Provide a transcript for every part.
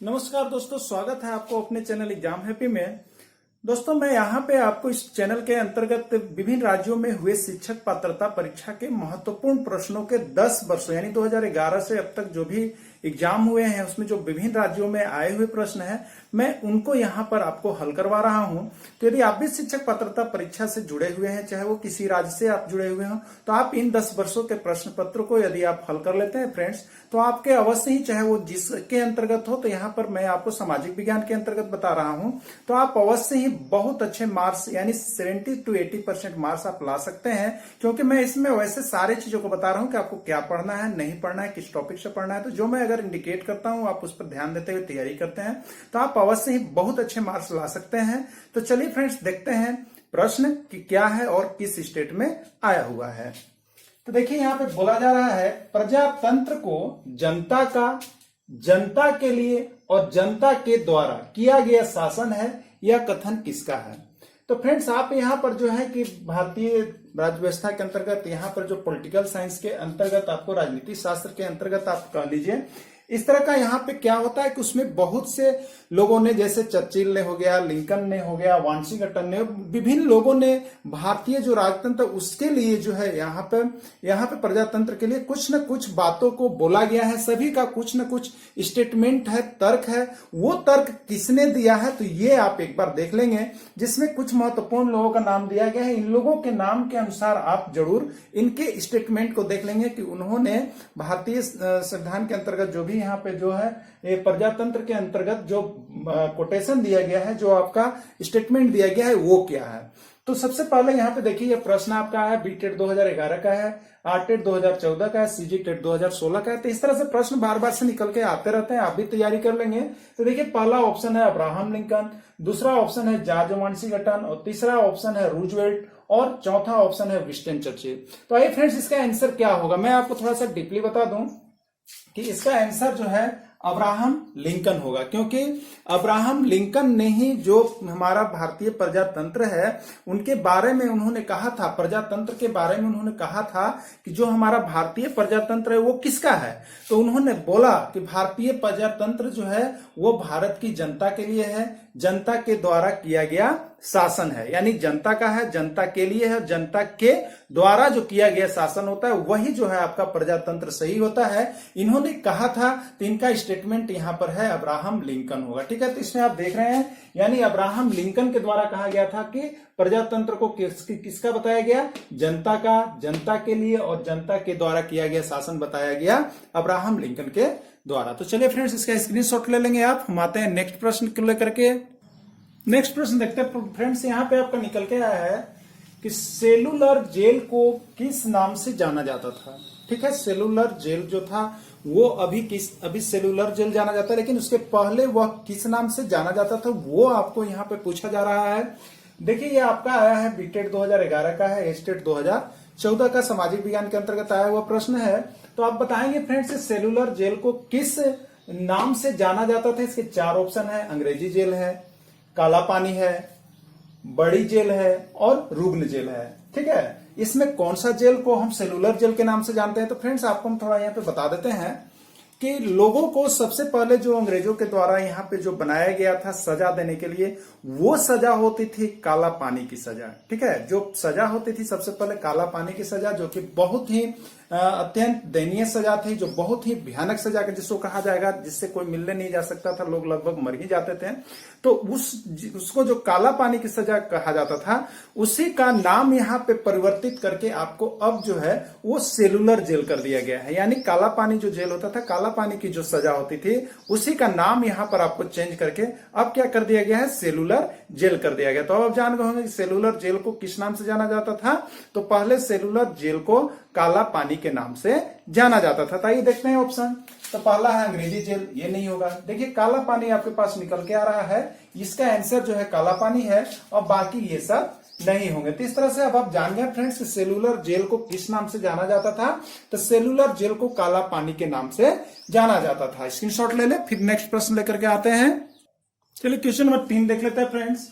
नमस्कार दोस्तों, स्वागत है आपको अपने चैनल एग्जाम हैप्पी में। दोस्तों, मैं यहाँ पे आपको इस चैनल के अंतर्गत विभिन्न राज्यों में हुए शिक्षक पात्रता परीक्षा के महत्वपूर्ण प्रश्नों के 10 वर्षों यानी 2011 से अब तक जो भी एग्जाम हुए हैं उसमें जो विभिन्न राज्यों में आए हुए प्रश्न हैं, मैं उनको यहाँ पर आपको हल करवा रहा हूँ। तो यदि आप भी शिक्षक पात्रता परीक्षा से जुड़े हुए हैं, चाहे वो किसी राज्य से आप जुड़े हुए हों, तो आप इन 10 वर्षों के प्रश्न पत्र को यदि आप हल कर लेते हैं फ्रेंड्स, तो आपके अवश्य ही, चाहे वो जिसके अंतर्गत हो, तो यहाँ पर मैं आपको सामाजिक विज्ञान के अंतर्गत बता रहा हूँ, तो आप अवश्य ही बहुत अच्छे मार्क्स यानी 70 to 80% मार्क्स आप ला सकते हैं। क्योंकि मैं इसमें वैसे सारे चीजों को बता रहा हूँ कि आपको क्या पढ़ना है, नहीं पढ़ना है, किस टॉपिक से पढ़ना है। तो जो मैं अगर इंडिकेट करता हूँ आप उस पर ध्यान देते हुए तैयारी करते हैं तो आप अवश्य ही बहुत अच्छे मार्क्स ला सकते हैं। तो चलिए फ्रेंड्स, देखते हैं प्रश्न कि क्या है और किस स्टेट में आया हुआ है। तो देखिए, यहाँ पे बोला जा रहा है, प्रजातंत्र को जनता का, जनता के लिए और जनता के द्वारा किया गया शासन है, यह कथन किसका है। तो फ्रेंड्स, आप यहाँ पर जो है कि भारतीय राज्य व्यवस्था के अंतर्गत, यहाँ पर जो पॉलिटिकल साइंस के अंतर्गत, आपको राजनीति शास्त्र के अंतर्गत आप कह लीजिए, इस तरह का यहाँ पे क्या होता है कि उसमें बहुत से लोगों ने, जैसे चर्चिल ने हो गया, लिंकन ने हो गया, वाशिंगटन ने, विभिन्न लोगों ने भारतीय जो राजतंत्र उसके लिए जो है यहाँ पे प्रजातंत्र के लिए कुछ न कुछ बातों को बोला गया है। सभी का कुछ न कुछ स्टेटमेंट है, तर्क है। वो तर्क किसने दिया है तो ये आप एक बार देख लेंगे, जिसमें कुछ महत्वपूर्ण लोगों का नाम दिया गया है। इन लोगों के नाम के अनुसार आप जरूर इनके स्टेटमेंट को देख लेंगे कि उन्होंने भारतीय संविधान के अंतर्गत जो भी यहाँ पे जो है ये प्रजातंत्र के अंतर्गत जो कोटेशन दिया गया है, जो आपका स्टेटमेंट दिया गया है, वो क्या है। तो सबसे पहले यहाँ पे देखिए, ये प्रश्न आपका है बीटेट 2011 का है, आरटेट 2014 का है, सीजीटेट 2016 का है। तो इस तरह से प्रश्न बार बार से निकल के आते रहते हैं, आप भी तैयारी कर लेंगे। तो देखिए, पहला ऑप्शन है अब्राहम लिंकन, दूसरा ऑप्शन है जॉर्ज वाशिंगटन, और तीसरा ऑप्शन है रूजवेल्ट, और चौथा ऑप्शन है विंस्टन चर्चिल। तो आइए फ्रेंड्स, इसका आंसर क्या होगा, मैं आपको थोड़ा सा डीपली बता दूं कि इसका आंसर जो है अब्राहम लिंकन होगा। क्योंकि अब्राहम लिंकन ने ही जो हमारा भारतीय प्रजातंत्र है उनके बारे में उन्होंने कहा था, प्रजातंत्र के बारे में उन्होंने कहा था कि जो हमारा भारतीय प्रजातंत्र है वो किसका है। तो उन्होंने बोला कि भारतीय प्रजातंत्र जो है वो भारत की जनता के लिए है, जनता के द्वारा किया गया शासन है, यानी जनता का है, जनता के लिए है, जनता के द्वारा जो किया गया शासन होता है वही जो है आपका प्रजातंत्र सही होता है। इन्होंने कहा था, तो इनका स्टेटमेंट यहाँ पर है अब्राहम लिंकन होगा। ठीक है, तो इसमें आप देख रहे हैं, यानी अब्राहम लिंकन के द्वारा कहा गया था कि प्रजातंत्र को किसका बताया गया, जनता का, जनता के लिए और जनता के द्वारा किया गया शासन बताया गया अब्राहम लिंकन के द्वारा। तो चलिए फ्रेंड्स, इसका स्क्रीनशॉट ले लेंगे आप। हम आते हैं नेक्स्ट प्रश्न को लेकर के। नेक्स्ट प्रश्न देखते हैं फ्रेंड्स, यहाँ पे आपका निकल के आया है कि सेलुलर जेल को किस नाम से जाना जाता था। ठीक है, सेलुलर जेल जो था वो अभी सेलुलर जेल जाना जाता है, लेकिन उसके पहले वह किस नाम से जाना जाता था वो आपको यहाँ पे पूछा जा रहा है। देखिए, ये आपका आया है बीटेट 2011 का है, एस्टेट 2014 का सामाजिक विज्ञान के अंतर्गत आया हुआ प्रश्न है। तो आप बताएंगे फ्रेंड्स, सेलुलर जेल को किस नाम से जाना जाता था। इसके 4 ऑप्शन है, अंग्रेजी जेल है, काला पानी है, बड़ी जेल है और रुग्ण जेल है। ठीक है, इसमें कौन सा जेल को हम सेलुलर जेल के नाम से जानते हैं। तो फ्रेंड्स, आपको हम थोड़ा यहाँ पे बता देते हैं कि लोगों को सबसे पहले जो अंग्रेजों के द्वारा यहाँ पे जो बनाया गया था सजा देने के लिए, वो सजा होती थी काला पानी की सजा। ठीक है, जो सजा होती थी सबसे पहले काला पानी की सजा, जो कि बहुत ही अत्यंत दयनीय सजा थी, जो बहुत ही भयानक सजा जिसको कहा जाएगा, जिससे कोई मिलने नहीं जा सकता था, लोग लगभग मर ही जाते थे। तो उसको जो काला पानी की सजा कहा जाता था, उसी का नाम यहाँ पे परिवर्तित करके आपको अब जो है वो सेलुलर जेल कर दिया गया है। यानी काला पानी जो जेल होता था, काला पानी की जो सजा होती थी, उसी का नाम यहाँ पर आपको चेंज करके अब क्या कर दिया गया है, सेलुलर जेल कर दिया गया। तो अब आप जान गए होंगे कि सेलुलर जेल को किस नाम से जाना जाता था। तो पहले सेलुलर जेल को काला पानी के नाम से जाना जाता था। तो आइए देखते हैं ऑप्शन। तो पहला है अंग्रेजी जेल, ये नहीं होगा। देखिए, काला पानी आपके पास निकल के आ रहा है, इसका आंसर जो है काला पानी है, और बाकी ये सब नहीं होंगे। तो इस तरह से अब आप जान गए फ्रेंड्स, सेलुलर जेल को किस नाम से जाना जाता था। तो सेलुलर जेल को काला पानी के नाम से जाना जाता था। स्क्रीनशॉट ले ले, फिर नेक्स्ट प्रश्न लेकर के आते हैं। चलिए क्वेश्चन नंबर 3 देख लेते हैं फ्रेंड्स।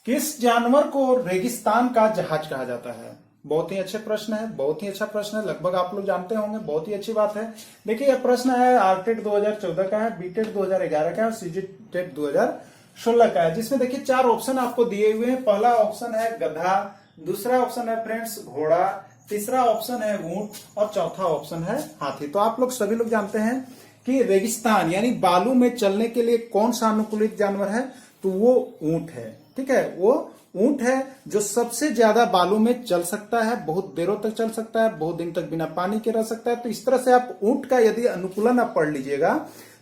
किस जानवर को रेगिस्तान का जहाज कहा जाता है। बहुत ही अच्छे प्रश्न है, बहुत ही अच्छा प्रश्न है, लगभग आप लोग जानते होंगे, बहुत ही अच्छी बात है। देखिए यह प्रश्न है आरटेट 2014 का है, बीटेट 2011 का है और सीजीटेट 2016 का है, जिसमें देखिए 4 ऑप्शन आपको दिए हुए हैं। पहला ऑप्शन है गधा, दूसरा ऑप्शन है फ्रेंड्स घोड़ा, तीसरा ऑप्शन है ऊंट और चौथा ऑप्शन है हाथी। तो आप लोग सभी लोग जानते हैं कि रेगिस्तान यानी बालू में चलने के लिए कौन सा अनुकूलित जानवर है, तो वो ऊंट है। ठीक है, वो ऊंट है जो सबसे ज्यादा बालू में चल सकता है, बहुत देरों तक चल सकता है, बहुत दिन तक बिना पानी के रह सकता है। तो इस तरह से आप ऊंट का यदि अनुकूलन आप पढ़ लीजिएगा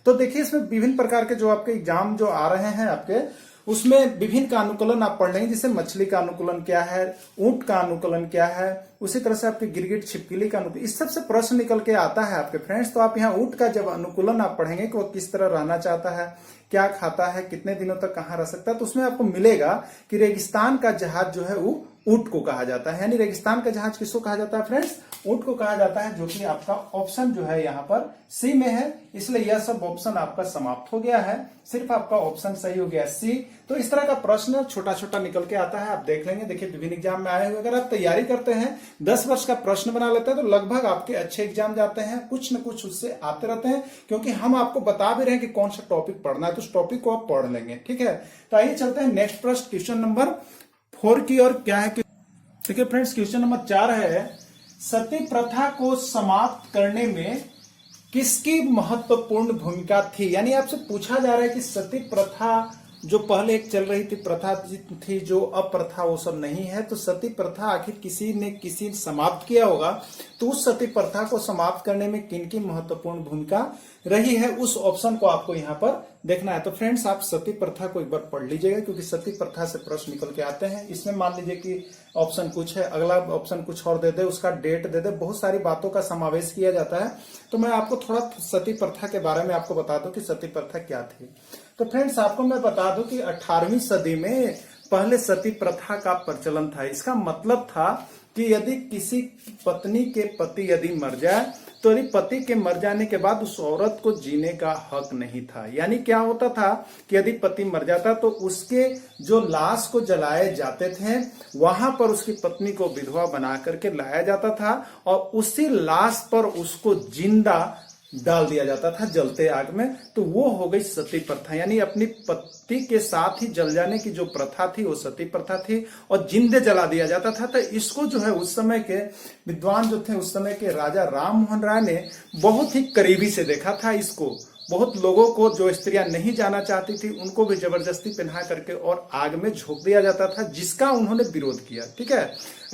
तो देखिए इसमें विभिन्न प्रकार के जो आपके एग्जाम जो आ रहे हैं आपके, उसमें विभिन्न का अनुकूलन आप पढ़ लेंगे। जैसे मछली का अनुकूलन क्या है, ऊंट का अनुकूलन क्या है, उसी तरह से आपके गिरगिट छिपकली का अनुकूलन, इस सबसे प्रश्न निकल के आता है आपके फ्रेंड्स। तो आप यहाँ ऊंट का जब अनुकूलन आप पढ़ेंगे कि वो किस तरह रहना चाहता है, क्या खाता है, कितने दिनों तक कहाँ रह सकता है, तो उसमें आपको मिलेगा कि रेगिस्तान का जहाज जो है वो ऊंट को कहा जाता है। यानी रेगिस्तान का जहाज किसको कहा जाता है फ्रेंड्स, ऊंट को कहा जाता है, जो कि आपका ऑप्शन जो है यहाँ पर सी में है। इसलिए यह सब ऑप्शन आपका समाप्त हो गया है, सिर्फ आपका ऑप्शन सही हो गया सी। तो इस तरह का प्रश्न छोटा छोटा निकल के आता है, आप देख लेंगे। देखिए विभिन्न एग्जाम में आए हुए, अगर आप तैयारी करते हैं 10 वर्ष का प्रश्न बना लेते हैं तो लगभग आपके अच्छे एग्जाम जाते हैं, कुछ न कुछ उससे आते रहते हैं, क्योंकि हम आपको बता भी रहे हैं कि कौन सा टॉपिक पढ़ना है, तो उस टॉपिक को आप पढ़ लेंगे। ठीक है, तो आइए चलते हैं नेक्स्ट प्रश्न क्वेश्चन नंबर 4 की। और क्या है, देखिए फ्रेंड्स क्वेश्चन नंबर 4 है, सती प्रथा को समाप्त करने में किसकी महत्वपूर्ण भूमिका थी। यानी आपसे पूछा जा रहा है कि सती प्रथा जो पहले एक चल रही थी प्रथा थी, जो अब प्रथा वो सब नहीं है, तो सती प्रथा आखिर किसी समाप्त किया होगा, तो उस सती प्रथा को समाप्त करने में किनकी महत्वपूर्ण भूमिका रही है, उस ऑप्शन को आपको यहाँ पर देखना है। तो फ्रेंड्स आप सती प्रथा को एक बार पढ़ लीजिएगा, क्योंकि सती प्रथा से प्रश्न निकल के आते हैं। इसमें मान लीजिए कि ऑप्शन कुछ है, अगला ऑप्शन कुछ और दे दे, उसका डेट दे दे, बहुत सारी बातों का समावेश किया जाता है। तो मैं आपको थोड़ा सती प्रथा के बारे में आपको बता दूं कि सती प्रथा क्या थी। तो फ्रेंड्स आपको मैं बता दूं कि 18वीं सदी में पहले सती प्रथा का प्रचलन था। इसका मतलब था कि यदि किसी पत्नी के पति यदि मर जाए, तो यदि पति के मर जाने के बाद उस औरत को जीने का हक नहीं था। यानी क्या होता था कि यदि पति मर जाता तो उसके जो लाश को जलाए जाते थे, वहां पर उसकी पत्नी को विधवा बना करके लाया जाता था और उसी लाश पर उसको जिंदा डाल दिया जाता था जलते आग में। तो वो हो गई सती प्रथा, यानी अपनी पति के साथ ही जल जाने की जो प्रथा थी वो सती प्रथा थी, और जिंदे जला दिया जाता था। तो इसको जो है उस समय के विद्वान जो थे, उस समय के राजा राम मोहन राय ने बहुत ही करीबी से देखा था इसको। बहुत लोगों को जो स्त्रियां नहीं जाना चाहती थी उनको भी जबरदस्ती पहना करके और आग में झोंक दिया जाता था, जिसका उन्होंने विरोध किया। ठीक है,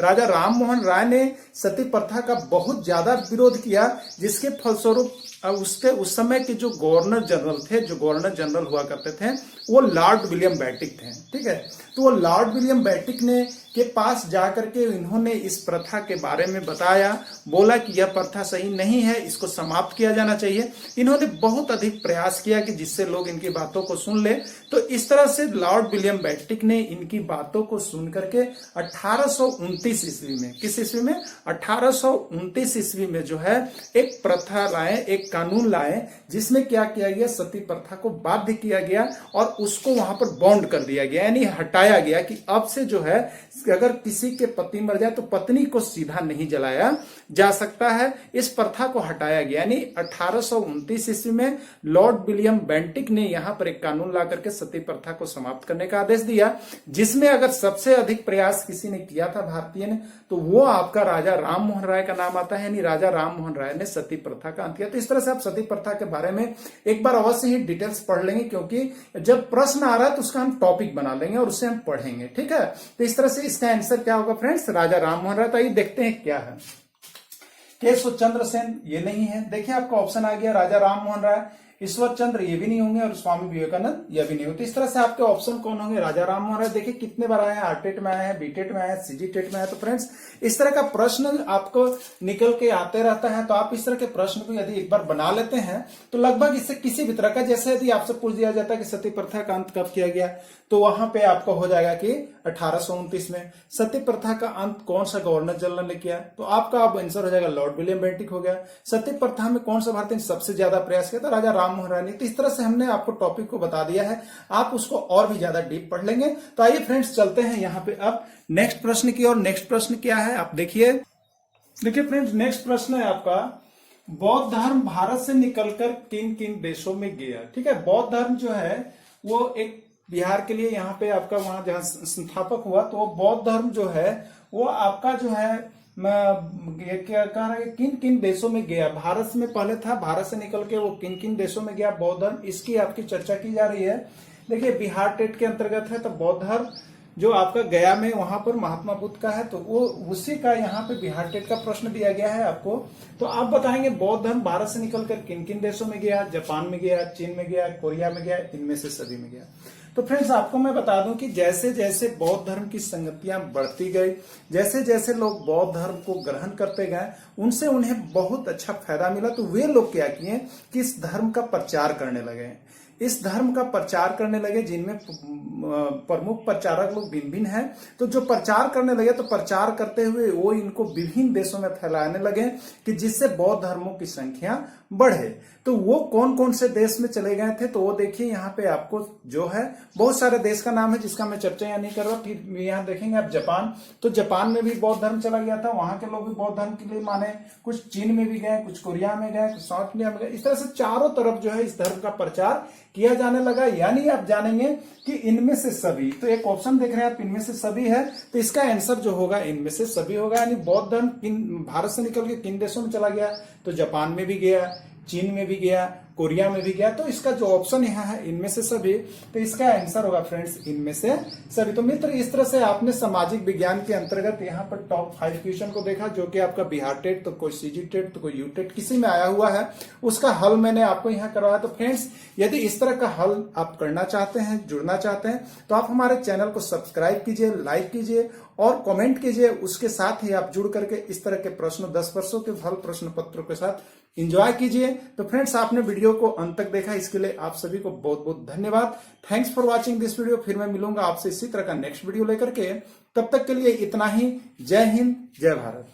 राजा राम मोहन राय ने सती प्रथा का बहुत ज्यादा विरोध किया, जिसके फलस्वरूप उसके उस समय के जो गवर्नर जनरल थे, जो गवर्नर जनरल हुआ करते थे, वो लॉर्ड विलियम बेटिक थे। ठीक है, तो वो लॉर्ड विलियम बेटिक ने के पास जाकर के इन्होंने इस प्रथा के बारे में बताया, बोला कि यह प्रथा सही नहीं है, इसको समाप्त किया जाना चाहिए। इन्होंने बहुत अधिक प्रयास किया कि जिससे लोग इनकी बातों को सुन ले। तो इस तरह से लॉर्ड विलियम बेटिक ने इनकी बातों को सुन करके 1829 ईस्वी में, किस ईस्वी में, 1829 ईस्वी में जो है एक प्रथा लाए, एक कानून लाए, जिसमें क्या किया गया, सती प्रथा को बाध्य किया गया और उसको वहां पर बॉन्ड कर दिया गया, यानी हटाया गया कि अब से जो है अगर किसी के पति मर जाए तो पत्नी को सीधा नहीं जलाया जा सकता है। इस प्रथा को हटाया गया, यानी 1829 ईस्वी में लॉर्ड विलियम बेंटिक ने यहां पर एक कानून ला करके सती प्रथा को समाप्त करने का आदेश दिया, जिसमें अगर सबसे अधिक प्रयास किसी ने किया था भारतीय ने, तो वो आपका राजा राम मोहन राय का नाम आता है। यानी राजा राम मोहन राय ने सती प्रथा का अंत किया। तो इस तरह से आप सती प्रथा के बारे में एक बार अवश्य ही डिटेल्स पढ़ लेंगे, क्योंकि जब प्रश्न आ रहा है तो उसका हम टॉपिक बना लेंगे और उससे हम पढ़ेंगे। ठीक है, तो इस तरह से इसका आंसर क्या होगा फ्रेंड्स, राजा राम मोहन राय। तो आइए देखते हैं क्या है। केशव चंद्र सेन ये नहीं है। देखिए आपका ऑप्शन आ गया राजा राम मोहन राय, ईश्वर चंद्र ये भी नहीं होंगे और स्वामी विवेकानंद ये भी नहीं होते। इस तरह से आपके ऑप्शन कौन होंगे, राजा राम मोहन राय। देखिए कितने बार आए हैं, आरटेट में आए हैं, बीटेट में आए हैं, सीजीटेट में आए। तो फ्रेंड्स इस तरह का प्रश्न आपको निकल के आते रहता है। तो आप इस तरह के प्रश्न को यदि एक बार बना लेते हैं तो लगभग इससे किसी भी तरह का, जैसे यदि आपसे पूछ दिया जाता है कि सती प्रथा का अंत कब किया गया, तो वहां पे आपको हो जाएगा कि 1829 में। सती प्रथा का अंत कौन सा गवर्नर जनरल ने किया, तो आपका अब आंसर हो जाएगा लॉर्ड विलियम बेंटिक हो गया। सती प्रथा में कौन सा भारतीय ने सबसे ज्यादा प्रयास किया था, राजा राम राम महारानी। तो इस तरह से हमने आपको टॉपिक को बता दिया है, आप उसको और भी ज्यादा डीप पढ़ लेंगे। तो आइए फ्रेंड्स चलते हैं यहाँ पे अब नेक्स्ट प्रश्न की ओर। नेक्स्ट प्रश्न क्या है आप देखिए फ्रेंड्स, नेक्स्ट प्रश्न है आपका, बौद्ध धर्म भारत से निकलकर किन किन देशों में गया। ठीक है, बौद्ध धर्म जो है वो एक बिहार के लिए यहाँ पे आपका वहां जहां संस्थापक हुआ, तो वो बौद्ध धर्म जो है वो आपका जो है क्या कह रहा है किन किन देशों में गया। भारत में पहले था, भारत से निकल के वो किन किन देशों में गया बौद्ध धर्म, इसकी आपकी चर्चा की जा रही है। देखिए बिहार टेट के अंतर्गत है, तो बौद्ध धर्म जो आपका गया में वहां पर महात्मा बुद्ध का है, तो वो उसी का यहाँ पे बिहार टेट का प्रश्न दिया गया है आपको। तो आप बताएंगे बौद्ध धर्म भारत से निकलकर किन किन देशों में गया, जापान में गया, चीन में गया, कोरिया में गया, इनमें से सभी में गया। तो फ्रेंड्स आपको मैं बता दूं कि जैसे जैसे बौद्ध धर्म की संगतियां बढ़ती गई, जैसे जैसे लोग बौद्ध धर्म को ग्रहण करते गए, उनसे उन्हें बहुत अच्छा फायदा मिला। तो वे लोग क्या किए कि इस धर्म का प्रचार करने लगे, इस धर्म का प्रचार करने लगे, जिनमें प्रमुख प्रचारक लोग भिन्न भिन्न हैं। तो जो प्रचार करने लगे, तो प्रचार करते हुए वो इनको विभिन्न देशों में फैलाने लगे कि जिससे बौद्ध धर्मों की संख्या बढ़े। तो वो कौन कौन से देश में चले गए थे, तो वो देखिए यहाँ पे आपको जो है बहुत सारे देश का नाम है जिसका मैं चर्चा यहाँ नहीं कर रहा। फिर यहाँ देखेंगे आप जापान, तो जापान में भी बौद्ध धर्म चला गया था, वहां के लोग भी बौद्ध धर्म के लिए माने, कुछ चीन में भी गए, कुछ कोरिया में गए, कुछ साउथ इंडिया में गए। इस तरह से चारों तरफ जो है इस धर्म का प्रचार किया जाने लगा। यानी आप जानेंगे कि इनमें से सभी, तो एक ऑप्शन देख रहे हैं आप इनमें से सभी है, तो इसका आंसर जो होगा इनमें से सभी होगा। यानी बौद्ध धर्म भारत से निकल के किन देशों में चला गया, तो जापान में भी गया, चीन में भी गया, कोरिया में भी गया। तो इसका जो ऑप्शन यहाँ है इनमें से सभी, तो इसका आंसर होगा फ्रेंड्स इनमें से सभी। तो मित्र इस तरह से आपने सामाजिक विज्ञान के अंतर्गत यहाँ पर टॉप 5 क्वेश्चन को देखा, जो कि आपका बिहार टेट, तो कोई सीजी टेट, तो कोई यू टेट किसी में आया हुआ है, उसका हल मैंने आपको यहाँ करवाया। तो फ्रेंड्स यदि इस तरह का हल आप करना चाहते हैं, जुड़ना चाहते हैं, तो आप हमारे चैनल को सब्सक्राइब कीजिए, लाइक कीजिए और कमेंट कीजिए। उसके साथ ही आप जुड़ करके इस तरह के प्रश्न 10 वर्षों के हल प्रश्न पत्रों के साथ एंजॉय कीजिए। तो फ्रेंड्स आपने वीडियो को अंत तक देखा, इसके लिए आप सभी को बहुत बहुत धन्यवाद। Thanks for watching this video. फिर मैं मिलूंगा आपसे इसी तरह का नेक्स्ट वीडियो लेकर के, तब तक के लिए इतना ही। जय हिंद, जय भारत।